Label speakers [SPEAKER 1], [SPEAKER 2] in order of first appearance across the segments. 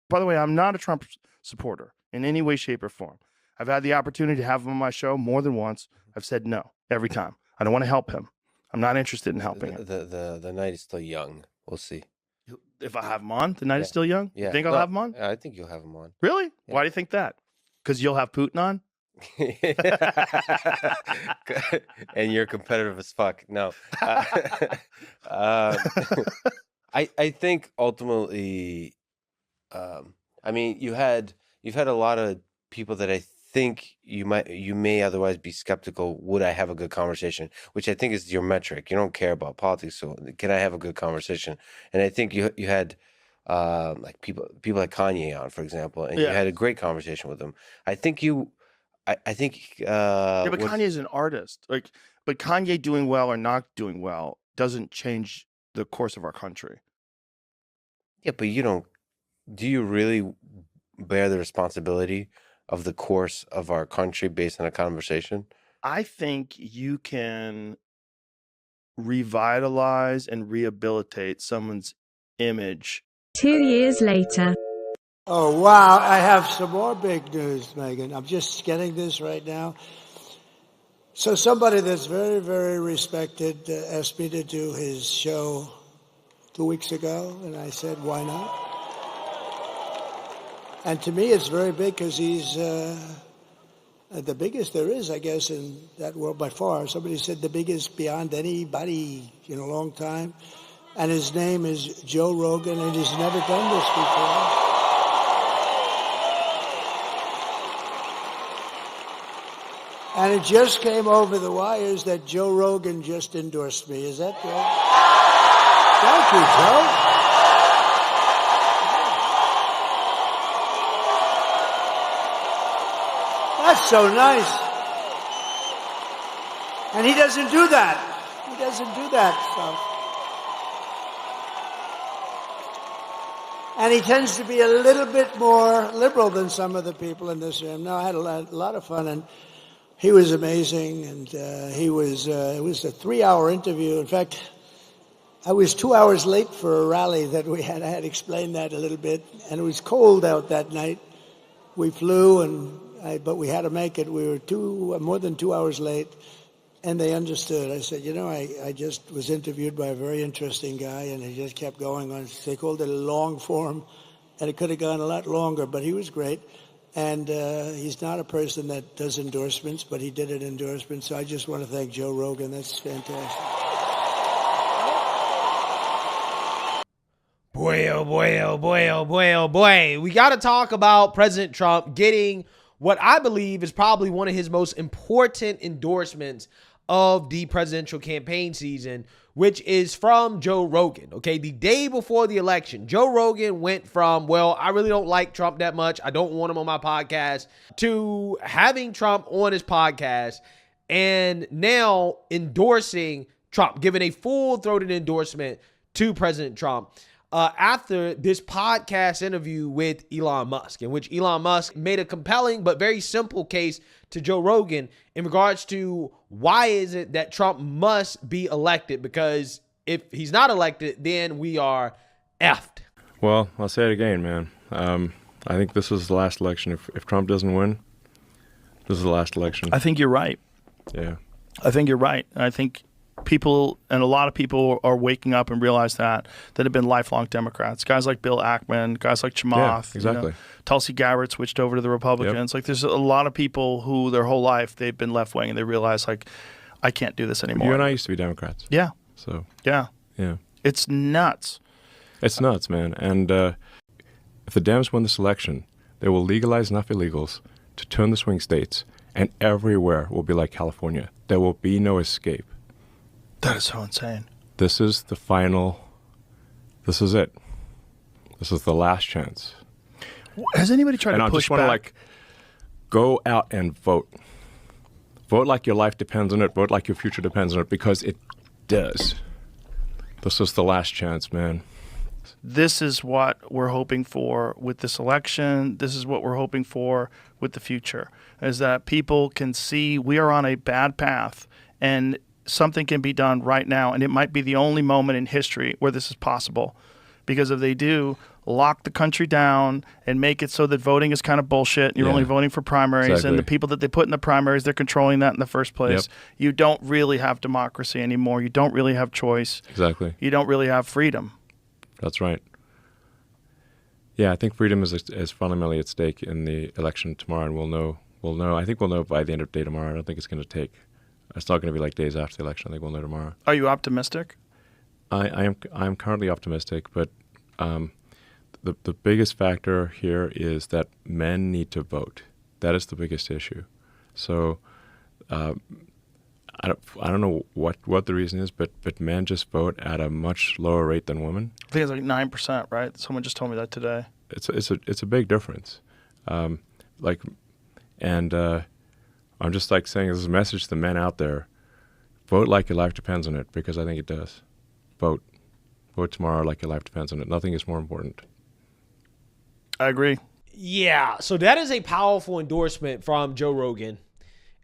[SPEAKER 1] By the way, I'm not a Trump supporter in any way, shape, or form. I've had the opportunity to have him on my show more than once. I've said no every time. I don't want to help him. I'm not interested in helping him.
[SPEAKER 2] The night is still young. We'll see.
[SPEAKER 1] If I have him on, the night is still young?
[SPEAKER 2] Yeah.
[SPEAKER 1] You think I'll have him on?
[SPEAKER 2] I think you'll have him on.
[SPEAKER 1] Really?
[SPEAKER 2] Yeah.
[SPEAKER 1] Why do you think that? Because you'll have Putin on?
[SPEAKER 2] And you're competitive as fuck. No. I think ultimately, I mean, you've had a lot of people that I think you may otherwise be skeptical. Would I have a good conversation? Which I think is your metric. You don't care about politics, so can I have a good conversation? And I think you had like people like Kanye on, for example, and you had a great conversation with him. I think I think
[SPEAKER 1] but Kanye is an artist. But Kanye doing well or not doing well doesn't change the course of our country.
[SPEAKER 2] Yeah, but do you really bear the responsibility of the course of our country based on a conversation?
[SPEAKER 1] I think you can revitalize and rehabilitate someone's image.
[SPEAKER 3] 2 years later.
[SPEAKER 4] Oh, wow. I have some more big news, Megan. I'm just getting this right now. So somebody that's very, very respected asked me to do his show 2 weeks ago, and I said, why not? And to me, it's very big because he's the biggest there is, I guess, in that world by far. Somebody said the biggest beyond anybody in a long time. And his name is Joe Rogan, and he's never done this before. And it just came over the wires that Joe Rogan just endorsed me. Is that right? Thank you, Joe. That's so nice. And he doesn't do that. He doesn't do that stuff. And he tends to be a little bit more liberal than some of the people in this room. No, I had a lot of fun, and he was amazing, and it was a 3-hour interview. In fact, I was 2 hours late for a rally that we had. I had explained that a little bit, and it was cold out that night. We flew, but we had to make it. We were more than 2 hours late, and they understood. I said, I just was interviewed by a very interesting guy, and he just kept going on. They called it a long form, and it could have gone a lot longer, but he was great. And he's not a person that does endorsements, but he did an endorsement. So I just want to thank Joe Rogan. That's fantastic.
[SPEAKER 5] Boy, oh boy, oh boy, oh boy, oh boy. We got to talk about President Trump getting what I believe is probably one of his most important endorsements of the presidential campaign season, which is from Joe Rogan. Okay, the day before the election, Joe Rogan went from, well, I really don't like Trump that much, I don't want him on my podcast, to having Trump on his podcast and now endorsing Trump, giving a full-throated endorsement to President Trump. After this podcast interview with Elon Musk, in which Elon Musk made a compelling but very simple case to Joe Rogan in regards to why is it that Trump must be elected, because if he's not elected, then we are effed.
[SPEAKER 6] Well, I'll say it again, man. I think this is the last election. If Trump doesn't win, this is the last election.
[SPEAKER 1] I think you're right.
[SPEAKER 6] Yeah.
[SPEAKER 1] I think you're right. I think people, and a lot of people are waking up and realize that have been lifelong Democrats. Guys like Bill Ackman, guys like Chamath.
[SPEAKER 6] Yeah, exactly.
[SPEAKER 1] Tulsi Gabbard switched over to the Republicans. Like, there's a lot of people who their whole life they've been left-wing, and they realize, like, I can't do this anymore.
[SPEAKER 6] You and I used to be Democrats.
[SPEAKER 1] Yeah.
[SPEAKER 6] So.
[SPEAKER 1] Yeah.
[SPEAKER 6] Yeah.
[SPEAKER 1] It's nuts.
[SPEAKER 6] It's nuts, man. And if the Dems win this election, they will legalize enough illegals to turn the swing states, and everywhere will be like California. There will be no escape.
[SPEAKER 1] That is so insane.
[SPEAKER 6] This is the final. This is it. This is the last chance.
[SPEAKER 1] Has anybody tried to push back?
[SPEAKER 6] And I just want to, go out and vote. Vote like your life depends on it. Vote like your future depends on it, because it does. This is the last chance, man.
[SPEAKER 1] This is what we're hoping for with this election. This is what we're hoping for with the future, is that people can see we are on a bad path, and something can be done right now, and it might be the only moment in history where this is possible. Because if they do, lock the country down and make it so that voting is kind of bullshit. You're
[SPEAKER 6] Yeah.
[SPEAKER 1] only voting for primaries,
[SPEAKER 6] Exactly.
[SPEAKER 1] and the people that they put in the primaries, they're controlling that in the first place.
[SPEAKER 6] Yep.
[SPEAKER 1] You don't really have democracy anymore. You don't really have choice.
[SPEAKER 6] Exactly.
[SPEAKER 1] You don't really have freedom.
[SPEAKER 6] That's right. Yeah, I think freedom is fundamentally at stake in the election tomorrow, and we'll know. I think we'll know by the end of the day tomorrow. I don't think it's going to take. It's not going to be like days after the election. I think we'll know tomorrow.
[SPEAKER 1] Are you optimistic?
[SPEAKER 6] I am currently optimistic, but the biggest factor here is that men need to vote. That is the biggest issue. So I don't know what the reason is, but men just vote at a much lower rate than women.
[SPEAKER 1] I think it's like 9%, right? Someone just told me that today.
[SPEAKER 6] It's a big difference. I'm just like saying this is a message to the men out there: vote like your life depends on it, because I think it does. Vote tomorrow like your life depends on it. Nothing is more important.
[SPEAKER 1] I agree.
[SPEAKER 5] Yeah, so that is a powerful endorsement from Joe Rogan.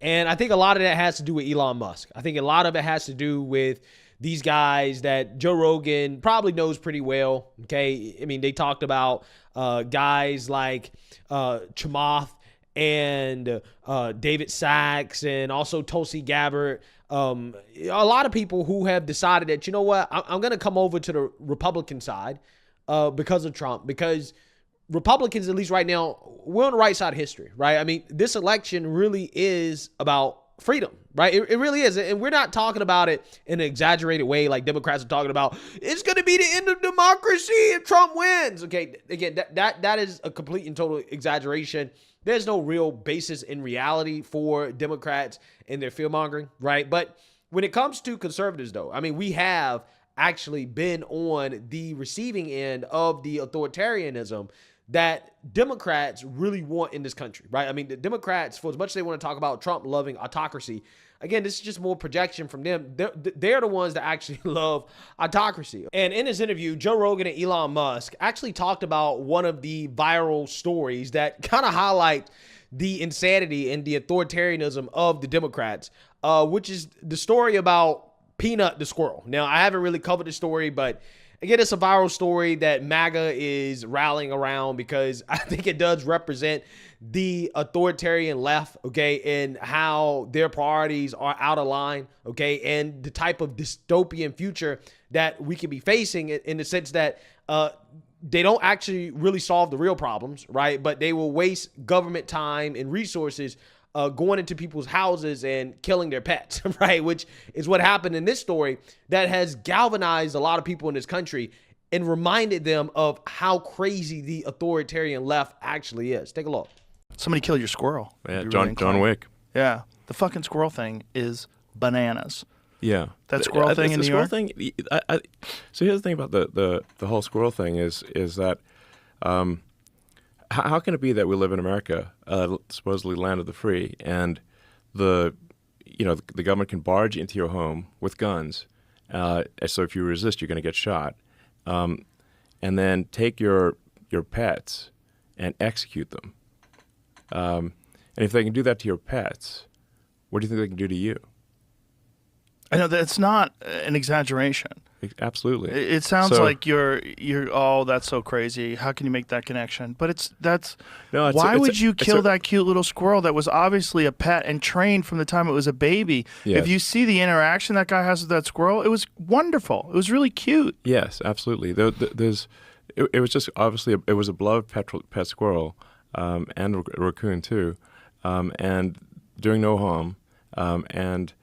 [SPEAKER 5] And I think a lot of that has to do with Elon Musk. I think a lot of it has to do with these guys that Joe Rogan probably knows pretty well. Okay. I mean, they talked about guys like Chamath and David Sachs and also Tulsi Gabbard. A lot of people who have decided that, you know what, I'm going to come over to the Republican side because of Trump, because Republicans, at least right now, we're on the right side of history, right? I mean, this election really is about freedom, right? It really is. And we're not talking about it in an exaggerated way like Democrats are talking about. It's going to be the end of democracy if Trump wins. Okay, again, that is a complete and total exaggeration. There's no real basis in reality for Democrats and their fear-mongering, right? But when it comes to conservatives, though, I mean, we have actually been on the receiving end of the authoritarianism that Democrats really want in this country, right? I mean, the Democrats, for as much as they want to talk about Trump loving autocracy, again, this is just more projection from them. They're the ones that actually love autocracy. And in this interview, Joe Rogan and Elon Musk actually talked about one of the viral stories that kind of highlight the insanity and the authoritarianism of the Democrats, which is the story about Peanut the squirrel. Now, I haven't really covered the story, but again, it's a viral story that MAGA is rallying around because I think it does represent the authoritarian left, okay, and how their priorities are out of line, okay, and the type of dystopian future that we could be facing in the sense that they don't actually really solve the real problems, right, but they will waste government time and resources going into people's houses and killing their pets, right? Which is what happened in this story that has galvanized a lot of people in this country and reminded them of how crazy the authoritarian left actually is. Take a look.
[SPEAKER 1] Somebody killed your squirrel.
[SPEAKER 6] Yeah,
[SPEAKER 1] You're
[SPEAKER 6] John
[SPEAKER 1] inclined.
[SPEAKER 6] Wick.
[SPEAKER 1] Yeah. The fucking squirrel thing is bananas.
[SPEAKER 6] Yeah,
[SPEAKER 1] That squirrel thing in
[SPEAKER 6] the
[SPEAKER 1] New
[SPEAKER 6] squirrel
[SPEAKER 1] York?
[SPEAKER 6] thing. So here's the thing about the whole squirrel thing is that how can it be that we live in America, supposedly land of the free, and the government can barge into your home with guns, so if you resist, you're going to get shot, and then take your pets and execute them. And if they can do that to your pets, what do you think they can do to you?
[SPEAKER 1] I know that's not an exaggeration.
[SPEAKER 6] Absolutely.
[SPEAKER 1] It sounds like you're oh, that's so crazy. How can you make that connection? But why would you kill that cute little squirrel that was obviously a pet and trained from the time it was a baby?
[SPEAKER 6] Yes.
[SPEAKER 1] If you see the interaction that guy has with that squirrel, it was wonderful. It was really cute.
[SPEAKER 6] Yes, absolutely. It was just obviously it was a beloved pet squirrel, and a raccoon too, and doing no harm, and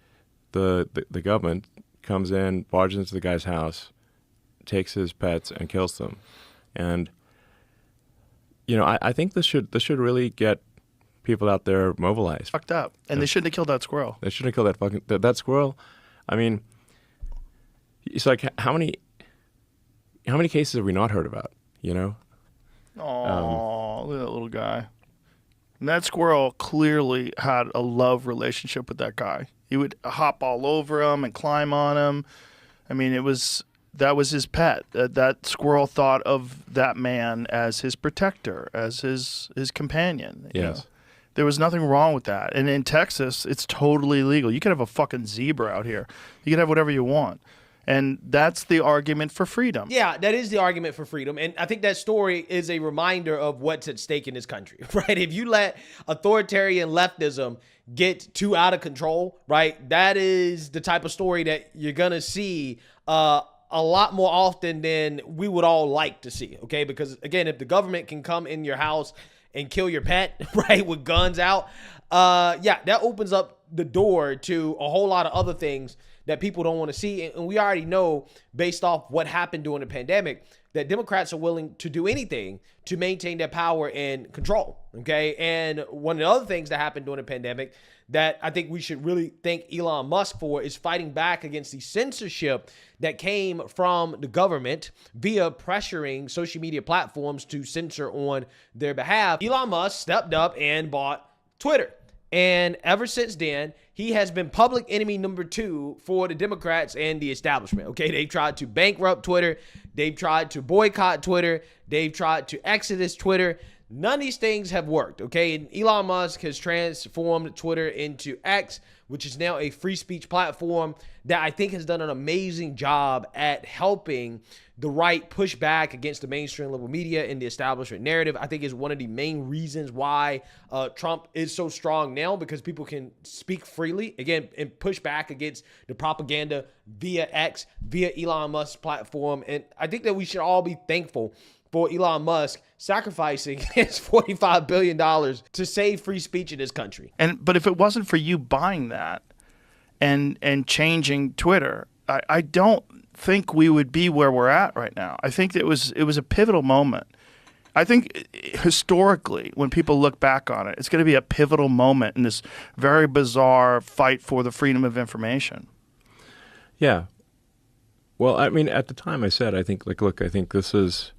[SPEAKER 6] the government comes in, barges into the guy's house, takes his pets, and kills them. And I think this should really get people out there mobilized.
[SPEAKER 1] Fucked up. And they shouldn't have killed that squirrel.
[SPEAKER 6] They shouldn't have killed that squirrel. I mean, it's like how many cases have we not heard about?
[SPEAKER 1] Oh, look at that little guy. And that squirrel clearly had a love relationship with that guy. He would hop all over him and climb on him. I mean, that was his pet. That squirrel thought of that man as his protector, as his companion. you
[SPEAKER 6] Yes.
[SPEAKER 1] know. There was nothing wrong with that. And in Texas, it's totally legal. You could have a fucking zebra out here. You could have whatever you want. And that's the argument for freedom.
[SPEAKER 5] Yeah, that is the argument for freedom. And I think that story is a reminder of what's at stake in this country, right? If you let authoritarian leftism get too out of control, right, that is the type of story that you're going to see a lot more often than we would all like to see, okay? Because, again, if the government can come in your house and kill your pet, right, with guns out, that opens up the door to a whole lot of other things that people don't want to see. And we already know, based off what happened during the pandemic, that Democrats are willing to do anything to maintain their power and control, okay? And one of the other things that happened during the pandemic that I think we should really thank Elon Musk for is fighting back against the censorship that came from the government via pressuring social media platforms to censor on their behalf. Elon Musk stepped up and bought Twitter. And ever since then, he has been public enemy number 2 for the Democrats and the establishment. Okay, they've tried to bankrupt Twitter. They've tried to boycott Twitter. They've tried to exodus Twitter. None of these things have worked. Okay, and Elon Musk has transformed Twitter into X, which is now a free speech platform that I think has done an amazing job at helping the right push back against the mainstream liberal media and the establishment narrative. I think is one of the main reasons why Trump is so strong now, because people can speak freely, again, and push back against the propaganda via X, via Elon Musk's platform. And I think that we should all be thankful for Elon Musk sacrificing his $45 billion to save free speech in this country.
[SPEAKER 1] But if it wasn't for you buying that and changing Twitter, I don't think we would be where we're at right now. I think it was a pivotal moment. I think historically, when people look back on it, it's going to be a pivotal moment in this very bizarre fight for the freedom of information.
[SPEAKER 6] Yeah. Well, I mean, at the time I said, I think, look, I think this is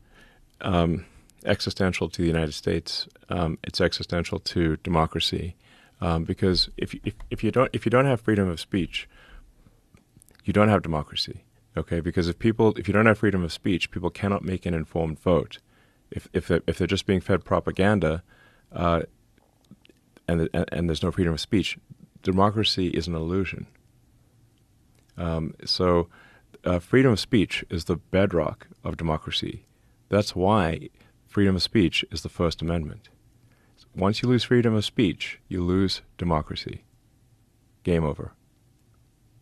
[SPEAKER 6] existential to the United States. It's existential to democracy, because if you don't have freedom of speech, you don't have democracy. Okay, because if you don't have freedom of speech, people cannot make an informed vote. If they're just being fed propaganda, and there's no freedom of speech, democracy is an illusion. So freedom of speech is the bedrock of democracy. That's why freedom of speech is the First Amendment. Once you lose freedom of speech, you lose democracy. Game over.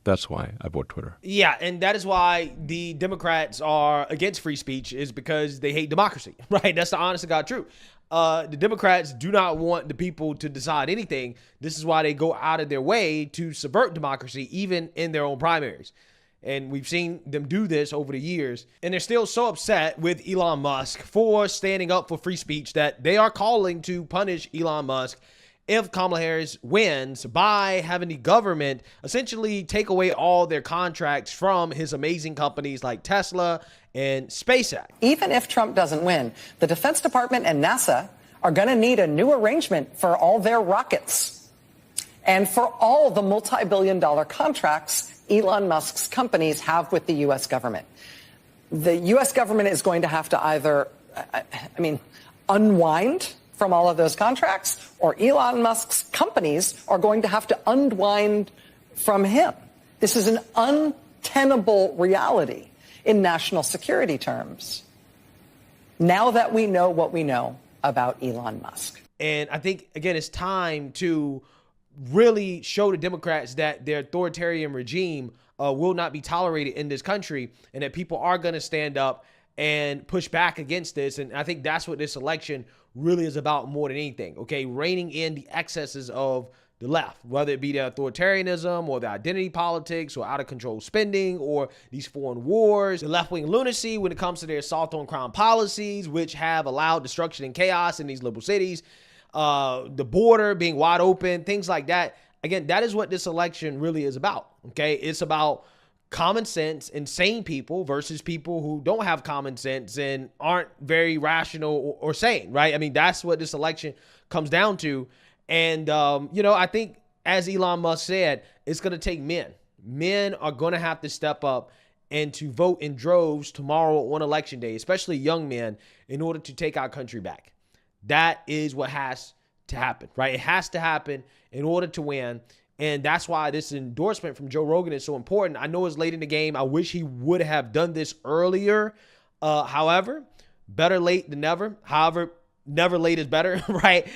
[SPEAKER 6] That's why I bought Twitter.
[SPEAKER 5] Yeah, and that is why the Democrats are against free speech, is because they hate democracy, right? That's the honest to God truth. The Democrats do not want the people to decide anything. This is why they go out of their way to subvert democracy, even in their own primaries. And we've seen them do this over the years. And they're still so upset with Elon Musk for standing up for free speech that they are calling to punish Elon Musk if Kamala Harris wins by having the government essentially take away all their contracts from his amazing companies like Tesla and SpaceX.
[SPEAKER 7] Even if Trump doesn't win, the Defense Department and NASA are going to need a new arrangement for all their rockets and for all the multi-billion-dollar contracts Elon Musk's companies have with the U.S. government. The U.S. government is going to have to either, unwind from all of those contracts, or Elon Musk's companies are going to have to unwind from him. This is an untenable reality in national security terms, now that we know what we know about Elon Musk.
[SPEAKER 5] And I think, again, it's time to really show the Democrats that their authoritarian regime will not be tolerated in this country, and that people are going to stand up and push back against this. And I think that's what this election really is about more than anything, okay? Reining in the excesses of the left, whether it be the authoritarianism or the identity politics or out of control spending or these foreign wars, the left-wing lunacy when it comes to their assault on crime policies, which have allowed destruction and chaos in these liberal cities, the border being wide open, things like that. Again, that is what this election really is about, okay? It's about common sense and sane people versus people who don't have common sense and aren't very rational or sane, right? I mean, that's what this election comes down to. And, I think, as Elon Musk said, it's going to take men. Men are going to have to step up and to vote in droves tomorrow on election day, especially young men, in order to take our country back. That is what has to happen, right? It has to happen in order to win. And that's why this endorsement from Joe Rogan is so important. I know it's late in the game. I wish he would have done this earlier. However, better late than never. However, never late is better, right?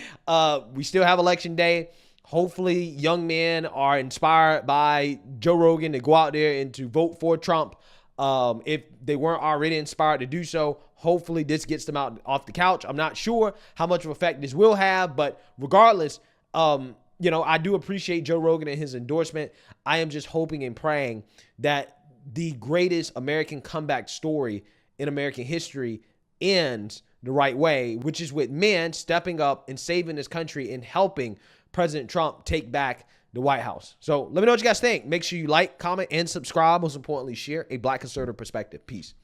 [SPEAKER 5] We still have election day. Hopefully, young men are inspired by Joe Rogan to go out there and to vote for Trump. If they weren't already inspired to do so, hopefully this gets them out off the couch. I'm not sure how much of effect this will have, but regardless, I do appreciate Joe Rogan and his endorsement. I am just hoping and praying that the greatest American comeback story in American history ends the right way, which is with men stepping up and saving this country and helping President Trump take back the White House. So let me know what you guys think. Make sure you like, comment, and subscribe. Most importantly, share a Black conservative perspective. Peace.